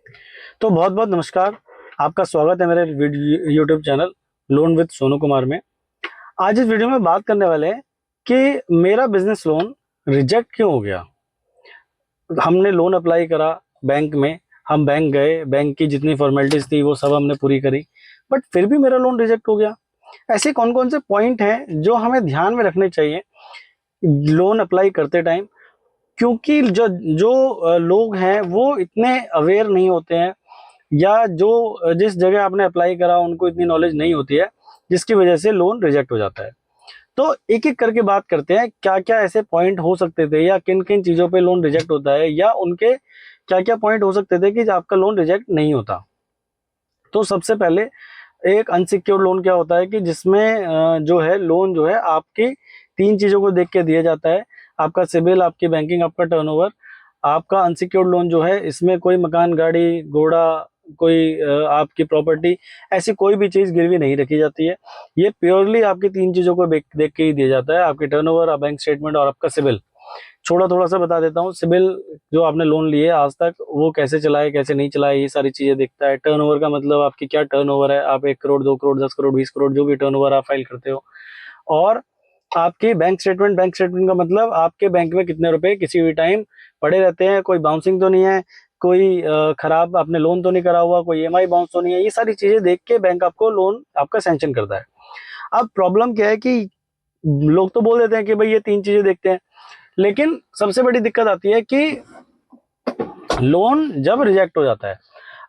तो बहुत बहुत नमस्कार। आपका स्वागत है मेरे YouTube channel loan with Sonu Kumar में। आज इस वीडियो में बात करने वाले हैं कि मेरा बिजनेस लोन रिजेक्ट क्यों हो गया। हमने लोन अप्लाई करा बैंक में, हम बैंक गए, बैंक की जितनी फॉर्मेलिटीज थी वो सब हमने पूरी करी, बट फिर भी मेरा लोन रिजेक्ट हो गया। ऐसे कौन कौन से पॉइंट हैं जो हमें ध्यान में रखने चाहिए लोन अप्लाई करते टाइम, क्योंकि जो जो लोग हैं वो इतने अवेयर नहीं होते हैं, या जो जिस जगह आपने अप्लाई करा उनको इतनी नॉलेज नहीं होती है, जिसकी वजह से लोन रिजेक्ट हो जाता है। तो एक एक करके बात करते हैं क्या क्या ऐसे पॉइंट हो सकते थे, या किन किन चीज़ों पे लोन रिजेक्ट होता है, या उनके क्या क्या पॉइंट हो सकते थे कि आपका लोन रिजेक्ट नहीं होता। तो सबसे पहले एक अनसिक्योर्ड लोन क्या होता है कि जिसमें जो है लोन जो है आपकी तीन चीज़ों को देख के दिया जाता है: आपका सिबिल, आपकी बैंकिंग, आपका टर्नओवर। आपका अनसिक्योर्ड लोन जो है इसमें कोई मकान, गाड़ी घोड़ा, कोई आपकी प्रॉपर्टी, ऐसी कोई भी चीज़ गिरवी नहीं रखी जाती है। ये प्योरली आपकी तीन चीज़ों को देख देख के ही दिया जाता है: आपकी टर्नओवर, आप बैंक स्टेटमेंट और आपका सिबिल। थोड़ा थोड़ा सा बता देता हूँ। सिबिल, जो आपने लोन लिए आज तक वो कैसे चलाए कैसे नहीं चलाए, ये सारी चीजें देखता है। टर्नओवर का मतलब आपकी क्या टर्नओवर है, आप 1 करोड़, 2 करोड़, 10 करोड़, 20 करोड़, जो भी टर्नओवर आप फाइल करते हो। और आपकी बैंक स्टेटमेंट, बैंक स्टेटमेंट का मतलब आपके बैंक में कितने रुपए किसी भी टाइम पड़े रहते हैं, कोई बाउंसिंग तो नहीं है, कोई खराब आपने लोन तो नहीं करा हुआ, कोई ईएमआई बाउंस तो नहीं है। ये सारी चीजें देख के बैंक आपको लोन आपका सैंक्शन करता है। अब प्रॉब्लम क्या है कि लोग तो बोल देते हैं कि भाई ये तीन चीजें देखते हैं, लेकिन सबसे बड़ी दिक्कत आती है कि लोन जब रिजेक्ट हो जाता है।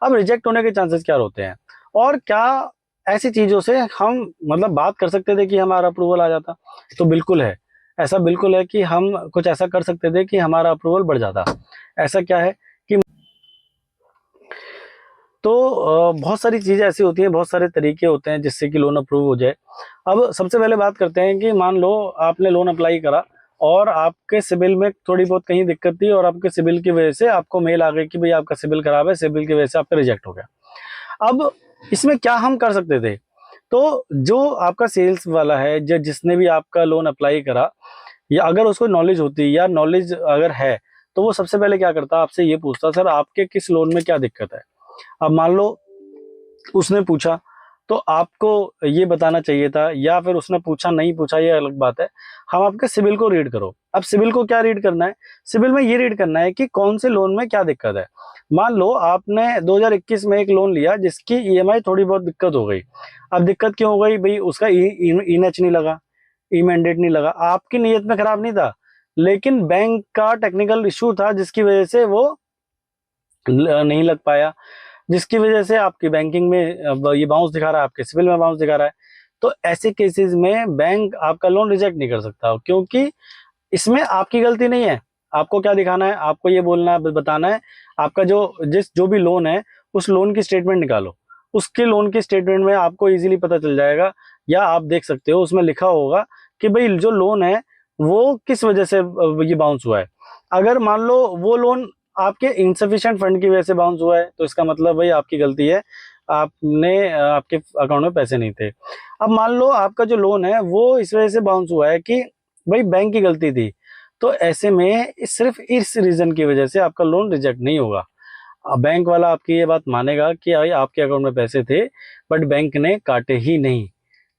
अब रिजेक्ट होने के चांसेस क्या होते हैं, और क्या ऐसी चीजों से हम मतलब बात कर सकते थे कि हमारा अप्रूवल आ जाता। तो बिल्कुल है, ऐसा बिल्कुल है कि हम कुछ ऐसा कर सकते थे कि हमारा अप्रूवल बढ़ जाता। ऐसा क्या है कि तो बहुत सारी चीजें ऐसी होती हैं, बहुत सारे तरीके होते हैं जिससे कि लोन अप्रूव हो जाए। अब सबसे पहले बात करते हैं कि मान लो आपने लोन अप्लाई करा और आपके सिबिल में थोड़ी बहुत कहीं दिक्कत थी, और आपके सिबिल की वजह से आपको मेल आ गई कि भाई आपका सिबिल खराब है, सिबिल की वजह से आपका रिजेक्ट हो गया। अब इसमें क्या हम कर सकते थे? तो जो आपका सेल्स वाला है, जिसने भी आपका लोन अप्लाई करा, या अगर उसको नॉलेज होती या नॉलेज अगर है, तो वो सबसे पहले क्या करता, आपसे ये पूछता सर आपके किस लोन में क्या दिक्कत है। अब मान लो उसने पूछा तो आपको ये बताना चाहिए था, या फिर उसने पूछा नहीं पूछा ये अलग बात है। हम आपके सिबिल को रीड करो। अब सिबिल को क्या रीड करना है? सिबिल में ये रीड करना है कि कौन से लोन में क्या दिक्कत है। मान लो आपने 2021 में एक लोन लिया जिसकी ईएमआई थोड़ी बहुत दिक्कत हो गई। अब दिक्कत क्यों हो गई भाई? उसका ई एच नहीं लगा, ई मैंडेट नहीं लगा। आपकी नीयत में खराब नहीं था, लेकिन बैंक का टेक्निकल इशू था जिसकी वजह से वो नहीं लग पाया, जिसकी वजह से आपकी बैंकिंग में अब ये बाउंस दिखा रहा है, आपके सिविल में बाउंस दिखा रहा है। तो ऐसे केसेस में बैंक आपका लोन रिजेक्ट नहीं कर सकता, क्योंकि इसमें आपकी गलती नहीं है। आपको क्या दिखाना है? आपको ये बोलना बताना है आपका जो भी लोन है उस लोन की स्टेटमेंट निकालो। उसके लोन की स्टेटमेंट में आपको इजीली पता चल जाएगा, या आप देख सकते हो उसमें लिखा होगा कि भाई जो लोन है वो किस वजह से ये बाउंस हुआ है। अगर मान लो वो लोन आपके इनसफिशिएंट फंड की वजह से बाउंस हुआ है, तो इसका मतलब भाई आपकी गलती है, आपने आपके अकाउंट में पैसे नहीं थे। अब मान लो आपका जो लोन है वो इस वजह से बाउंस हुआ है कि भाई बैंक की गलती थी, तो ऐसे में सिर्फ इस रीजन की वजह से आपका लोन रिजेक्ट नहीं होगा। बैंक वाला आपकी ये बात मानेगा कि भाई आपके अकाउंट में पैसे थे, बट बैंक ने काटे ही नहीं।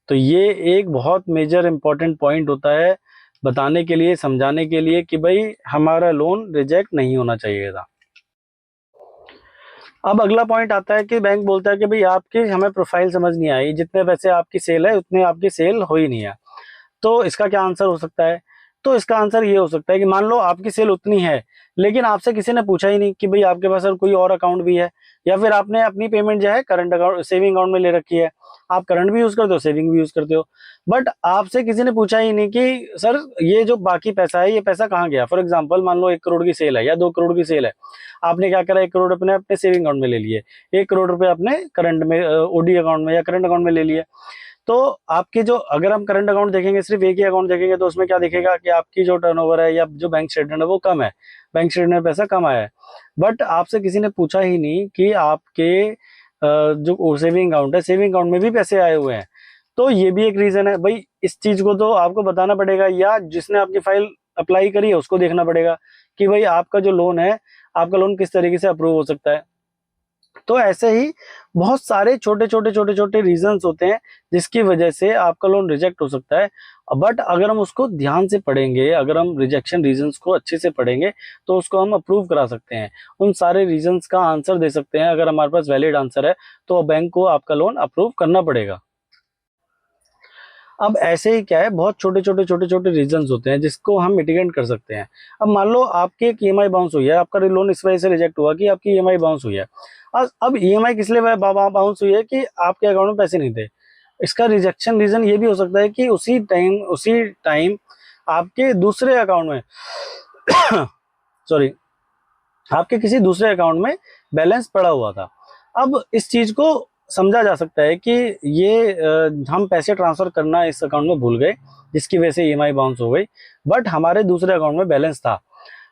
तो ये एक बहुत मेजर इंपॉर्टेंट पॉइंट होता है बताने के लिए, समझाने के लिए कि भाई हमारा लोन रिजेक्ट नहीं होना चाहिए था। अब अगला पॉइंट आता है कि बैंक बोलता है कि भाई आपकी हमें प्रोफाइल समझ नहीं आई, जितने पैसे आपकी सेल है उतने आपकी सेल हो ही नहीं है। तो इसका क्या आंसर हो सकता है? तो इसका आंसर ये हो सकता है कि मान लो आपकी सेल उतनी है, लेकिन आपसे किसी ने पूछा ही नहीं कि भाई आपके पास और कोई और अकाउंट भी है, या फिर आपने अपनी पेमेंट जो है करंट अकाउंट, सेविंग अकाउंट में ले रखी है। आप करंट भी यूज करते हो, सेविंग भी यूज करते हो, बट आपसे किसी ने पूछा ही नहीं कि सर ये जो बाकी पैसा है ये पैसा कहाँ गया। फॉर एग्जाम्पल मान लो 1 करोड़ की सेल है या 2 करोड़ की सेल है, आपने क्या करा, 1 करोड़ अपने अपने सेविंग अकाउंट में ले लिए, 1 करोड़ रुपए अपने करंट में ओडी अकाउंट में या करंट अकाउंट में ले लिए। तो आपके जो, अगर हम करंट अकाउंट देखेंगे, सिर्फ एक ही अकाउंट देखेंगे, तो उसमें क्या दिखेगा कि आपकी जो टर्नओवर है या जो बैंक स्टेटमेंट है वो कम है, बैंक स्टेटमेंट में पैसा कम आया है। बट आपसे किसी ने पूछा ही नहीं कि आपके जो सेविंग अकाउंट है, सेविंग अकाउंट में भी पैसे आए हुए हैं। तो ये भी एक रीजन है भाई। इस चीज को तो आपको बताना पड़ेगा, या जिसने आपकी फाइल अप्लाई करी है उसको देखना पड़ेगा कि भाई आपका जो लोन है, आपका लोन किस तरीके से अप्रूव हो सकता है। तो ऐसे ही बहुत सारे छोटे छोटे रीजंस होते हैं जिसकी वजह से आपका लोन रिजेक्ट हो सकता है। बट अगर हम उसको ध्यान से पढ़ेंगे, अगर हम रिजेक्शन रीजंस को अच्छे से पढ़ेंगे तो उसको हम अप्रूव करा सकते हैं, उन सारे रीजंस का आंसर दे सकते हैं। अगर हमारे पास वैलिड आंसर है तो बैंक को आपका लोन अप्रूव करना पड़ेगा। अब ऐसे ही क्या है, बहुत छोटे छोटे रीजंस होते हैं जिसको हम मिटिगेट कर सकते हैं। अब मान लो आपकी एक ईएमआई बाउंस हुई है, आपका लोन इस वजह से रिजेक्ट हुआ कि आपकी ईएमआई बाउंस हुई है। अब ईएमआई किस लिए बाउंस हुई है कि आपके अकाउंट में पैसे नहीं थे। इसका रिजेक्शन रीजन ये भी हो सकता है कि उसी टाइम आपके दूसरे अकाउंट में सॉरी, आपके किसी दूसरे अकाउंट में बैलेंस पड़ा हुआ था। अब इस चीज को समझा जा सकता है कि ये हम पैसे ट्रांसफर करना इस अकाउंट में भूल गए जिसकी वजह से ईएमआई बाउंस हो गई, बट हमारे दूसरे अकाउंट में बैलेंस था।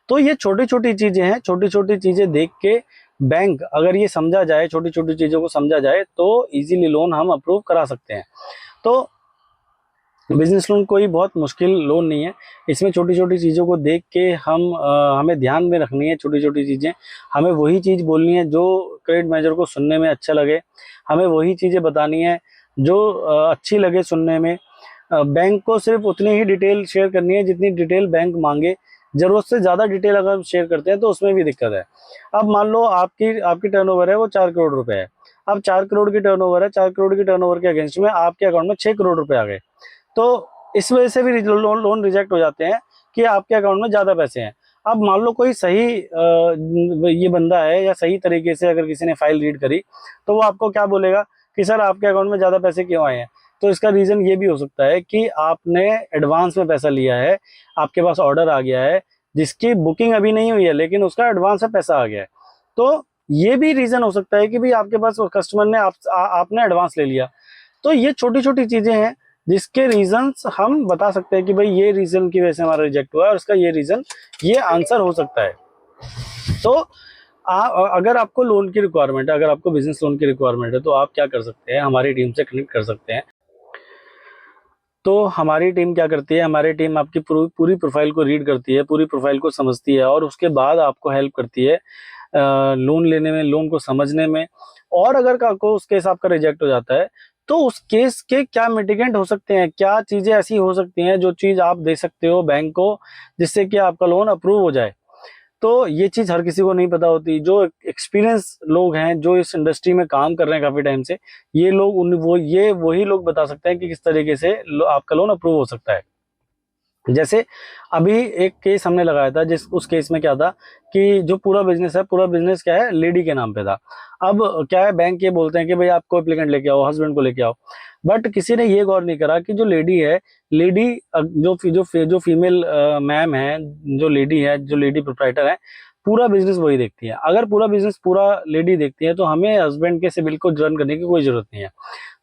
तो ये छोटी छोटी चीजें हैं, छोटी छोटी चीजें देख के बैंक, अगर ये समझा जाए, छोटी छोटी चीजों को समझा जाए तो इजीली लोन हम अप्रूव करा सकते हैं। तो बिजनेस लोन कोई बहुत मुश्किल लोन नहीं है। इसमें छोटी छोटी चीज़ों को देख के हमें ध्यान में रखनी है। छोटी छोटी चीज़ें, हमें वही चीज़ बोलनी है जो क्रेडिट मैनेजर को सुनने में अच्छा लगे, हमें वही चीज़ें बतानी है जो अच्छी लगे सुनने में। बैंक को सिर्फ उतनी ही डिटेल शेयर करनी है जितनी डिटेल बैंक मांगे। ज़रूरत से ज़्यादा डिटेल अगर हम शेयर करते हैं तो उसमें भी दिक्कत है। अब मान लो आपकी आपकी टर्नओवर है वो 4 करोड़ रुपए है। अब 4 करोड़ की टर्नओवर है, 4 करोड़ की टर्नओवर के अगेंस्ट में आपके अकाउंट में 6 करोड़ रुपए आ गए। तो इस वजह से भी लोन रिजेक्ट हो जाते हैं कि आपके अकाउंट में ज़्यादा पैसे हैं। अब मान लो कोई सही ये बंदा है या सही तरीके से अगर किसी ने फाइल रीड करी तो वो आपको क्या बोलेगा कि सर आपके अकाउंट में ज़्यादा पैसे क्यों आए हैं। तो इसका रीज़न ये भी हो सकता है कि आपने एडवांस में पैसा लिया है, आपके पास ऑर्डर आ गया है जिसकी बुकिंग अभी नहीं हुई है लेकिन उसका एडवांस में पैसा आ गया है। तो ये भी रीज़न हो सकता है कि भाई आपके पास कस्टमर ने आपने एडवांस ले लिया। तो ये छोटी छोटी चीज़ें हैं जिसके रीजंस हम बता सकते हैं कि भाई ये रीजन की वजह से हमारा रिजेक्ट हुआ है और इसका ये रीजन, ये आंसर हो सकता है। तो अगर आपको लोन की रिक्वायरमेंट है, अगर आपको बिजनेस लोन की रिक्वायरमेंट है तो आप क्या कर सकते हैं, हमारी टीम से कनेक्ट कर सकते हैं। तो हमारी टीम क्या करती है, हमारी टीम आपकी पूरी प्रोफाइल को रीड करती है, पूरी प्रोफाइल को समझती है और उसके बाद आपको हेल्प करती है लोन लेने में, लोन को समझने में। और अगर आपको उस केस आपका रिजेक्ट हो जाता है तो उस केस के क्या मिटिगेंट हो सकते हैं, क्या चीजें ऐसी हो सकती हैं जो चीज आप दे सकते हो बैंक को जिससे कि आपका लोन अप्रूव हो जाए। तो ये चीज हर किसी को नहीं पता होती। जो एक्सपीरियंस लोग हैं, जो इस इंडस्ट्री में काम कर रहे हैं काफी टाइम से, ये लोग वही लोग बता सकते हैं कि किस तरीके से आपका लोन अप्रूव हो सकता है। जैसे अभी एक केस हमने लगाया था, उस केस में क्या था कि जो पूरा बिजनेस क्या है, लेडी के नाम पे था। अब क्या है, बैंक ये बोलते हैं कि भाई आपको एप्लीकेंट लेके आओ, हस्बैंड को लेके आओ, बट किसी ने ये गौर नहीं करा कि जो लेडी है, लेडी जो फीमेल मैम है, जो लेडी प्रोप्राइटर है, पूरा बिजनेस वही देखती है। अगर पूरा बिजनेस पूरा लेडी देखती है तो हमें हस्बैंड के सिविल को रन करने की कोई जरूरत नहीं है,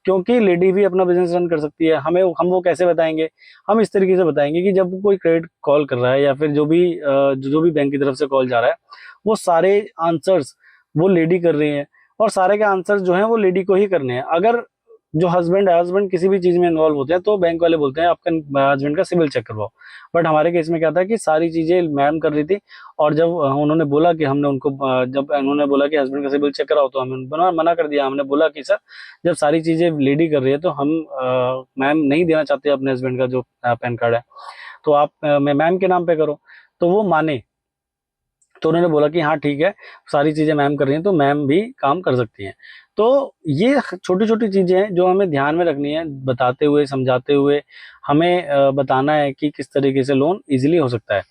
क्योंकि लेडी भी अपना बिजनेस रन कर सकती है। हम वो कैसे बताएंगे, हम इस तरीके से बताएंगे कि जब कोई क्रेडिट कॉल कर रहा है या फिर जो भी बैंक की तरफ से कॉल जा रहा है, वो सारे आंसर्स वो लेडी कर रही है और सारे के आंसर्स जो हैं वो लेडी को ही करने हैं। अगर जो हस्बैंड किसी भी चीज में इन्वॉल्व होते हैं तो बैंक वाले बोलते हैं आपका हस्बैंड का सिविल चेक करवाओ। बट हमारे केस में क्या था कि सारी चीजें मैम कर रही थी, और जब उन्होंने बोला कि जब उन्होंने बोला कि हस्बैंड का सिविल चेक कराओ तो हमें मना कर दिया। हमने बोला कि सर जब सारी चीजें लेडी कर रही है तो हम मैम नहीं देना चाहते अपने हस्बैंड का जो पैन कार्ड है, तो आप मैम के नाम पे करो। तो वो माने, तो उन्होंने बोला कि हाँ ठीक है, सारी चीजें मैम कर रही हैं तो मैम भी काम कर सकती हैं। तो ये छोटी छोटी चीजें हैं जो हमें ध्यान में रखनी है, बताते हुए समझाते हुए हमें बताना है कि किस तरीके से लोन इजीली हो सकता है।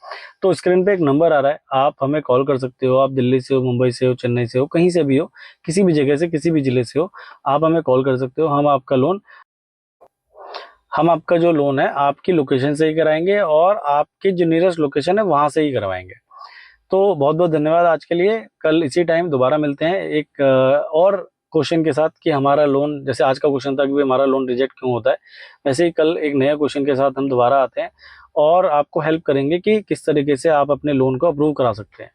तो स्क्रीन पे एक नंबर आ रहा है, आप हमें कॉल कर सकते हो। आप दिल्ली से हो, मुंबई से हो, चेन्नई से हो, कहीं से भी हो, किसी भी जगह से, किसी भी जिले से हो, आप हमें कॉल कर सकते हो। हम आपका जो लोन है आपकी लोकेशन से ही कराएंगे और आपकी जो नियरेस्ट लोकेशन है वहां से ही करवाएंगे। तो बहुत बहुत धन्यवाद आज के लिए। कल इसी टाइम दोबारा मिलते हैं एक और क्वेश्चन के साथ कि हमारा लोन, जैसे आज का क्वेश्चन था कि हमारा लोन रिजेक्ट क्यों होता है, वैसे ही कल एक नया क्वेश्चन के साथ हम दोबारा आते हैं और आपको हेल्प करेंगे कि किस तरीके से आप अपने लोन को अप्रूव करा सकते हैं।